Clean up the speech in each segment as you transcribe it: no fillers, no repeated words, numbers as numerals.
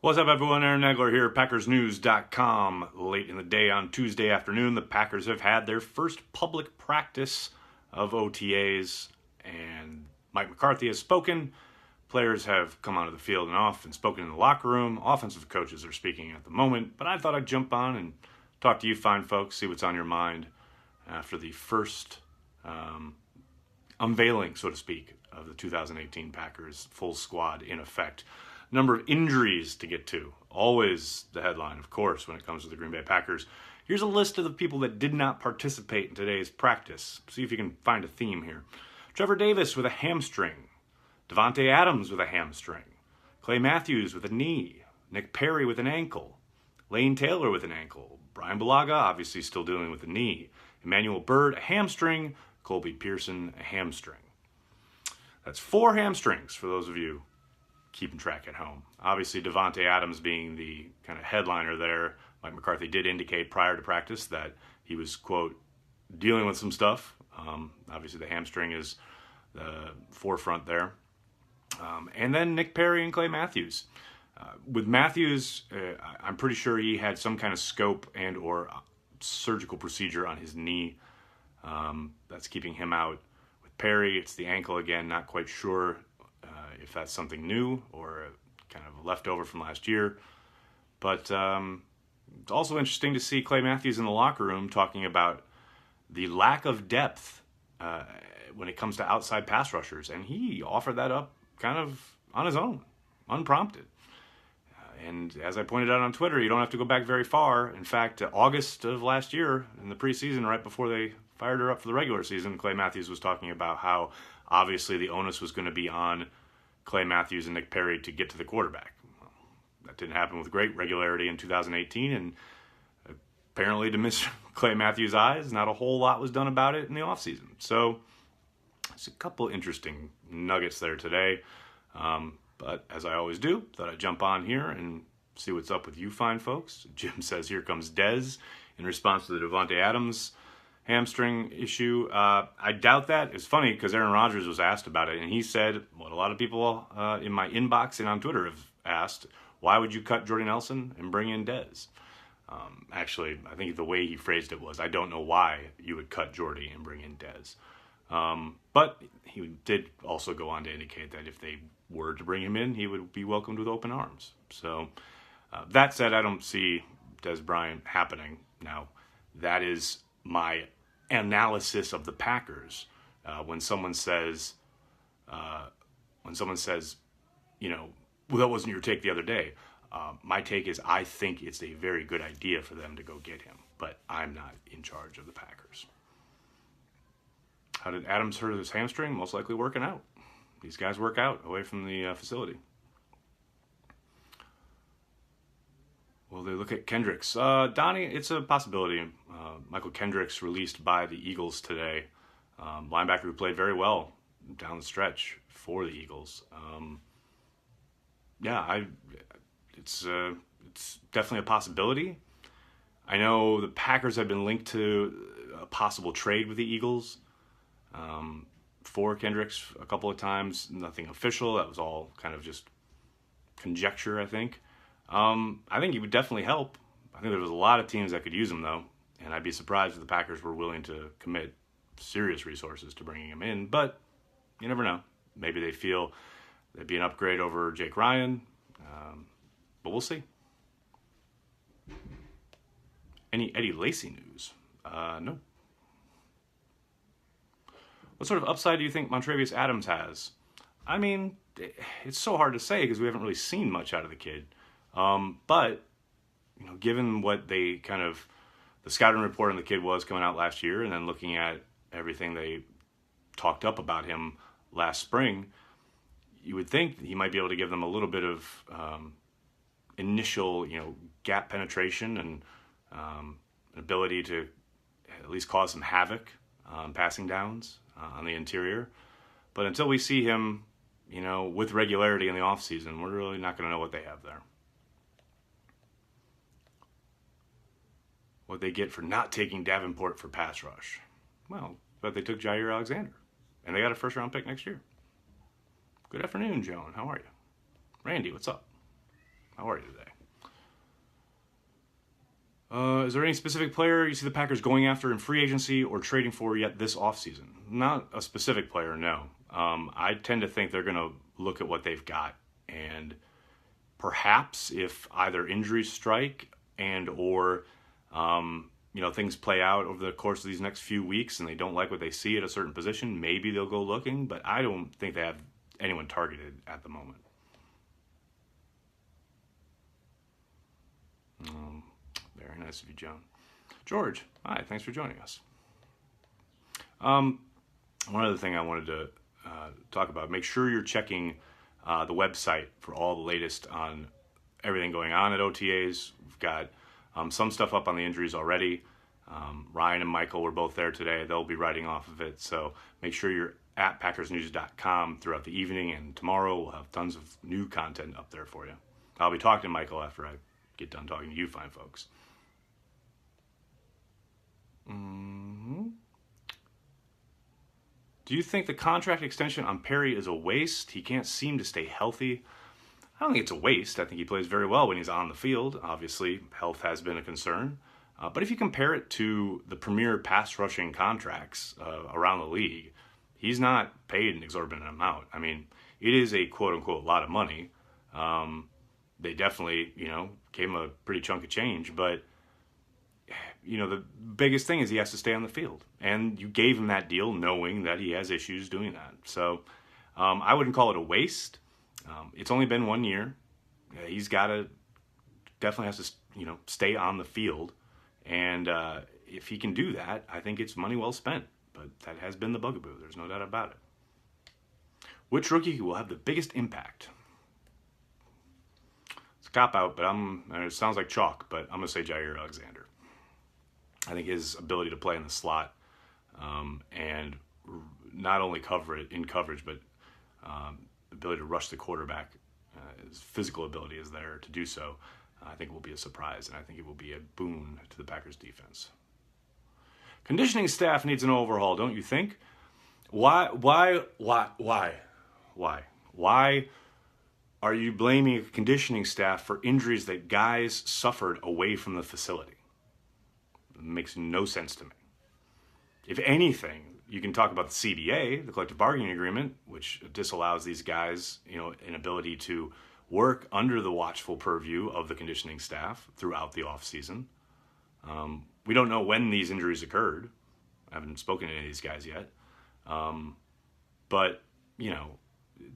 What's up, everyone? Aaron Nagler here, PackersNews.com. Late in the day on Tuesday afternoon, the Packers have had their first public practice of OTAs, and Mike McCarthy has spoken. Players have come onto the field and off and spoken in the locker room. Offensive coaches are speaking at the moment, but I thought I'd jump on and talk to you fine folks, see what's on your mind after the first unveiling, so to speak, of the 2018 Packers full squad in effect. Number of injuries to get to. Always the headline, of course, when it comes to the Green Bay Packers. Here's a list of the people that did not participate in today's practice. See if you can find a theme here. Trevor Davis with a hamstring. Davante Adams with a hamstring. Clay Matthews with a knee. Nick Perry with an ankle. Lane Taylor with an ankle. Brian Bulaga, obviously still dealing with a knee. Emmanuel Byrd, a hamstring. Colby Pearson, a hamstring. That's 4 hamstrings for those of you keeping track at home. Obviously, Davante Adams being the kind of headliner there. Mike McCarthy did indicate prior to practice that he was, quote, dealing with some stuff. Obviously, the hamstring is the forefront there. And then Nick Perry and Clay Matthews. With Matthews, I'm pretty sure he had some kind of scope and or surgical procedure on his knee. That's keeping him out. With Perry, it's the ankle again, not quite sure if that's something new or kind of a leftover from last year. But it's also interesting to see Clay Matthews in the locker room talking about the lack of depth when it comes to outside pass rushers. And he offered that up kind of on his own, unprompted. And as I pointed out on Twitter, you don't have to go back very far. In fact, August of last year, in the preseason, right before they fired her up for the regular season, Clay Matthews was talking about how obviously the onus was going to be on Clay Matthews and Nick Perry to get to the quarterback. Well, that didn't happen with great regularity in 2018, and apparently to Mr. Clay Matthews' eyes, not a whole lot was done about it in the offseason. So there's a couple interesting nuggets there today. But as I always do, thought I'd jump on here and see what's up with you fine folks. Jim says, here comes Dez in response to the Davante Adams hamstring issue. I doubt that. It's funny because Aaron Rodgers was asked about it, and he said what a lot of people in my inbox and on Twitter have asked, why would you cut Jordy Nelson and bring in Dez? Actually, I think the way he phrased it was, I don't know why you would cut Jordy and bring in Dez. But he did also go on to indicate that if they were to bring him in, he would be welcomed with open arms. So that said, I don't see Dez Bryant happening. Now, that is my analysis of the Packers. When someone says, you know, well, that wasn't your take the other day. My take is I think it's a very good idea for them to go get him, but I'm not in charge of the Packers. How did Adams hurt his hamstring? Most likely working out. These guys work out away from the facility. Well, they look at Kendricks. Donnie, it's a possibility. Michael Kendricks released by the Eagles today. Linebacker who played very well down the stretch for the Eagles. It's definitely a possibility. I know the Packers have been linked to a possible trade with the Eagles for Kendricks a couple of times. Nothing official. That was all kind of just conjecture, I think. I think he would definitely help. I think there was a lot of teams that could use him, though, and I'd be surprised if the Packers were willing to commit serious resources to bringing him in, but you never know. Maybe they feel that'd be an upgrade over Jake Ryan, but we'll see. Any Eddie Lacy news? No. What sort of upside do you think Montravius Adams has? I mean, it's so hard to say because we haven't really seen much out of the kid. But, you know, given what they kind of, the scouting report on the kid was coming out last year, and then looking at everything they talked up about him last spring, you would think he might be able to give them a little bit of initial, you know, gap penetration and an ability to at least cause some havoc on passing downs on the interior. But until we see him, you know, with regularity in the offseason, we're really not going to know what they have there. What they get for not taking Davenport for pass rush. Well, but they took Jair Alexander, and they got a first-round pick next year. Good afternoon, Joan. How are you? Randy, what's up? How are you today? Is there any specific player you see the Packers going after in free agency or trading for yet this offseason? Not a specific player, no. I tend to think they're going to look at what they've got, and perhaps if either injuries strike and or things play out over the course of these next few weeks and they don't like what they see at a certain position, maybe they'll go looking, but I don't think they have anyone targeted at the moment. Very nice of you, John. George, hi, thanks for joining us. One other thing I wanted to talk about, make sure you're checking the website for all the latest on everything going on at OTAs. We've got some stuff up on the injuries already. Ryan and Michael were both there today. They'll be writing off of it. So make sure you're at packersnews.com throughout the evening, and tomorrow we'll have tons of new content up there for you. I'll be talking to Michael after I get done talking to you fine folks. Do you think the contract extension on Perry is a waste? He can't seem to stay healthy. I don't think it's a waste. I think he plays very well when he's on the field. Obviously, health has been a concern. But if you compare it to the premier pass rushing contracts around the league, he's not paid an exorbitant amount. I mean, it is a quote-unquote lot of money. They definitely, gave him a pretty chunk of change. But, the biggest thing is he has to stay on the field. And you gave him that deal knowing that he has issues doing that. So I wouldn't call it a waste. It's only been 1 year. He's definitely has to, stay on the field. And if he can do that, I think it's money well spent. But that has been the bugaboo. There's no doubt about it. Which rookie will have the biggest impact? It's a cop-out, but it sounds like chalk, but I'm going to say Jair Alexander. I think his ability to play in the slot and not only in coverage, but ability to rush the quarterback, his physical ability is there to do so. I think will be a surprise, and I think it will be a boon to the Packers defense. Conditioning staff needs an overhaul, don't you think? Why are you blaming conditioning staff for injuries that guys suffered away from the facility? It makes no sense to me. If anything, you can talk about the CBA, the collective bargaining agreement, which disallows these guys, an ability to work under the watchful purview of the conditioning staff throughout the off season. We don't know when these injuries occurred. I haven't spoken to any of these guys yet. But,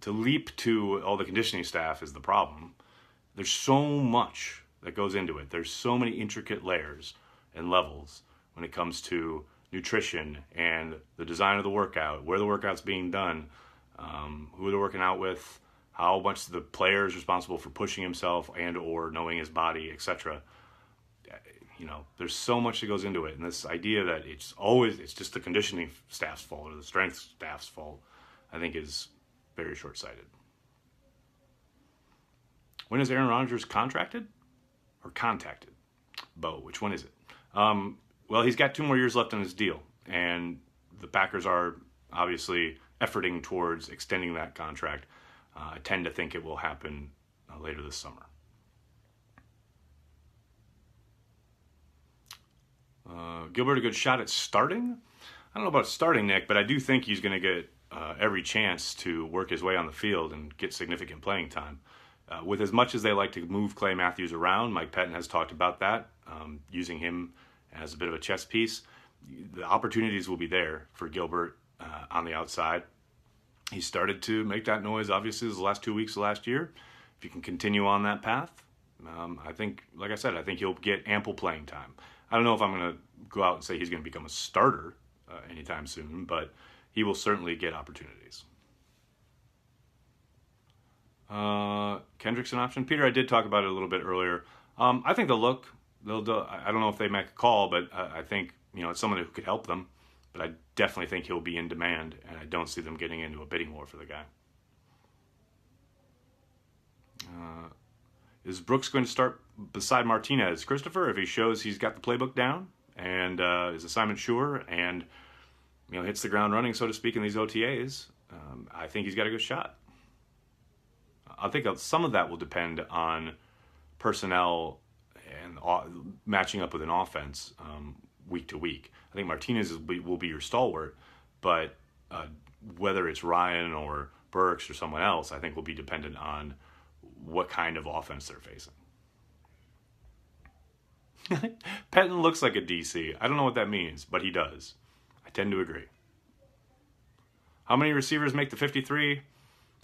to leap to all the conditioning staff is the problem. There's so much that goes into it. There's so many intricate layers and levels when it comes to nutrition and the design of the workout, where the workout's being done, who they're working out with, how much the player is responsible for pushing himself and or knowing his body, etc. There's so much that goes into it. And this idea that it's just the conditioning staff's fault or the strength staff's fault, I think is very short-sighted. When is Aaron Rodgers contracted or contacted? Bo, which one is it? Well, he's got 2 more years left on his deal, and the Packers are obviously efforting towards extending that contract. I tend to think it will happen later this summer. Gilbert, a good shot at starting? I don't know about starting, Nick, but I do think he's going to get every chance to work his way on the field and get significant playing time. With as much as they like to move Clay Matthews around, Mike Pettin has talked about that, using him as a bit of a chess piece. The opportunities will be there for Gilbert on the outside. He started to make that noise, obviously, the last 2 weeks of last year. If you can continue on that path, I think, like I said, I think he'll get ample playing time. I don't know if I'm going to go out and say he's going to become a starter anytime soon, but he will certainly get opportunities. Kendrick's an option. Peter, I did talk about it a little bit earlier. I think they'll look. I don't know if they make a call, but I think it's someone who could help them. But I definitely think he'll be in demand, and I don't see them getting into a bidding war for the guy. Is Brooks going to start beside Martinez, Christopher, if he shows he's got the playbook down and is assignment sure and hits the ground running, so to speak, in these OTAs? I think he's got a good shot. I think some of that will depend on personnel and matching up with an offense week to week. I think Martinez will be your stalwart, but whether it's Ryan or Burks or someone else, I think will be dependent on what kind of offense they're facing. Pettine looks like a DC. I don't know what that means, but he does. I tend to agree. How many receivers make the 53?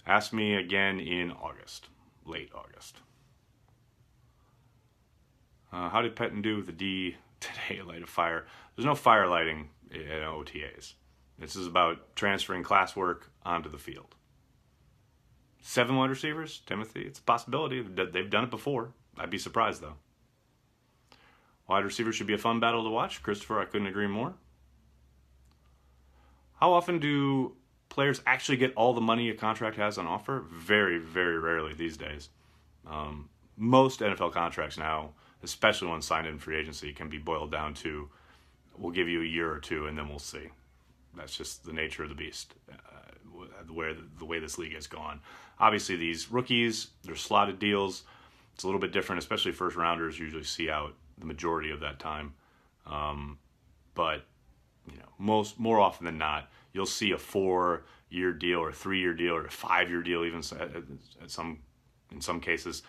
Ask me again in August, late August. How did Pettine do with the D today? Light a fire. There's no fire lighting at OTAs. This is about transferring classwork onto the field. 7 wide receivers, Timothy. It's a possibility. They've done it before. I'd be surprised, though. Wide receivers should be a fun battle to watch. Christopher, I couldn't agree more. How often do players actually get all the money a contract has on offer? Very, very rarely these days. Most NFL contracts now, especially ones signed in free agency, can be boiled down to, we'll give you a year or two and then we'll see. That's just the nature of the beast, the way this league has gone. Obviously, these rookies, they're slotted deals. It's a little bit different, especially first rounders usually see out the majority of that time. But more often than not, you'll see a 4-year deal or a 3-year deal or a 5-year deal, even in some cases.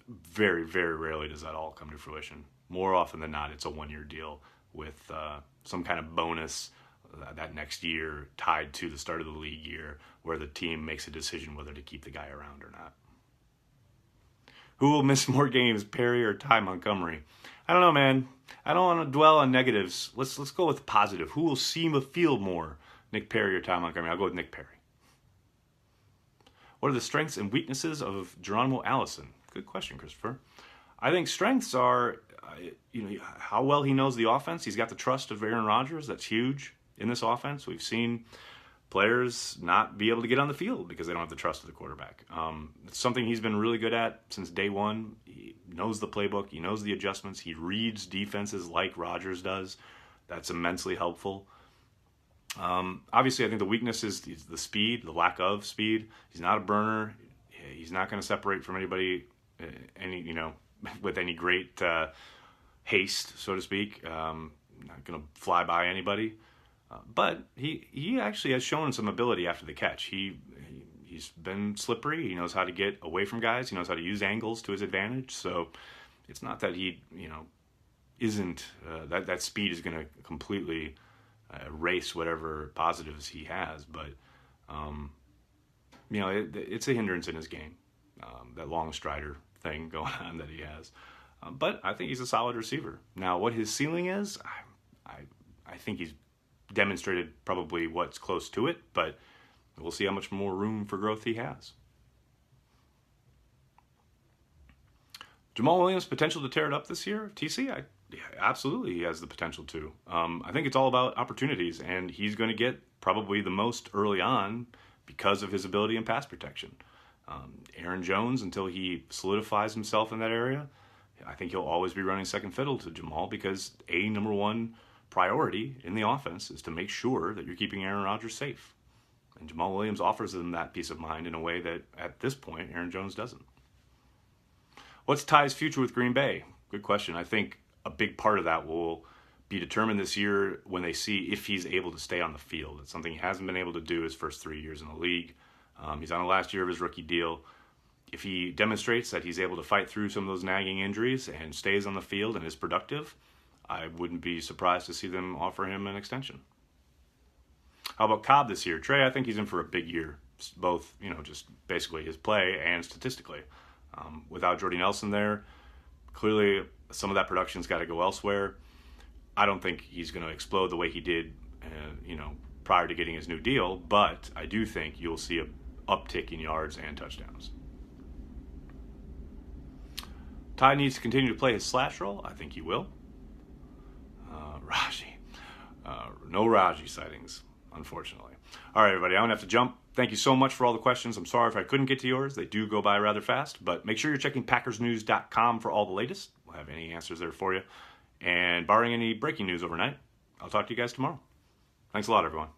Very, very rarely does that all come to fruition. More often than not, it's a 1-year deal with some kind of bonus that next year tied to the start of the league year, where the team makes a decision whether to keep the guy around or not. Who will miss more games, Perry or Ty Montgomery? I don't know, man. I don't want to dwell on negatives. Let's go with positive. Who will seem to feel more, Nick Perry or Ty Montgomery? I'll go with Nick Perry. What are the strengths and weaknesses of Geronimo Allison? Good question, Christopher. I think strengths are, how well he knows the offense. He's got the trust of Aaron Rodgers. That's huge in this offense. We've seen players not be able to get on the field because they don't have the trust of the quarterback. It's something he's been really good at since day one. He knows the playbook. He knows the adjustments. He reads defenses like Rodgers does. That's immensely helpful. Obviously, I think the weakness is the speed, the lack of speed. He's not a burner. He's not going to separate from anybody, with any great haste, so to speak. Not going to fly by anybody. But he actually has shown some ability after the catch. He's been slippery. He knows how to get away from guys. He knows how to use angles to his advantage. So it's not that he, isn't, that speed is going to completely erase whatever positives he has. But, it's a hindrance in his game, that long strider thing going on that he has. But I think he's a solid receiver. Now, what his ceiling is, I think he's demonstrated probably what's close to it, but we'll see how much more room for growth he has. Jamal Williams' potential to tear it up this year, TC? Yeah, absolutely he has the potential to. I think it's all about opportunities, and he's going to get probably the most early on because of his ability in pass protection. Aaron Jones, until he solidifies himself in that area, I think he'll always be running second fiddle to Jamal because number one priority in the offense is to make sure that you're keeping Aaron Rodgers safe. And Jamal Williams offers them that peace of mind in a way that, at this point, Aaron Jones doesn't. What's Ty's future with Green Bay? Good question. I think a big part of that will be determined this year when they see if he's able to stay on the field. It's something he hasn't been able to do his first 3 years in the league. He's on the last year of his rookie deal. If he demonstrates that he's able to fight through some of those nagging injuries and stays on the field and is productive, I wouldn't be surprised to see them offer him an extension. How about Cobb this year? Trey, I think he's in for a big year, both, just basically his play and statistically. Without Jordy Nelson there, clearly some of that production's got to go elsewhere. I don't think he's going to explode the way he did, prior to getting his new deal, but I do think you'll see an uptick in yards and touchdowns. Ty needs to continue to play his slash role. I think he will. Raji. No Raji sightings, unfortunately. All right, everybody, I'm going to have to jump. Thank you so much for all the questions. I'm sorry if I couldn't get to yours. They do go by rather fast, but make sure you're checking PackersNews.com for all the latest. We'll have any answers there for you. And barring any breaking news overnight, I'll talk to you guys tomorrow. Thanks a lot, everyone.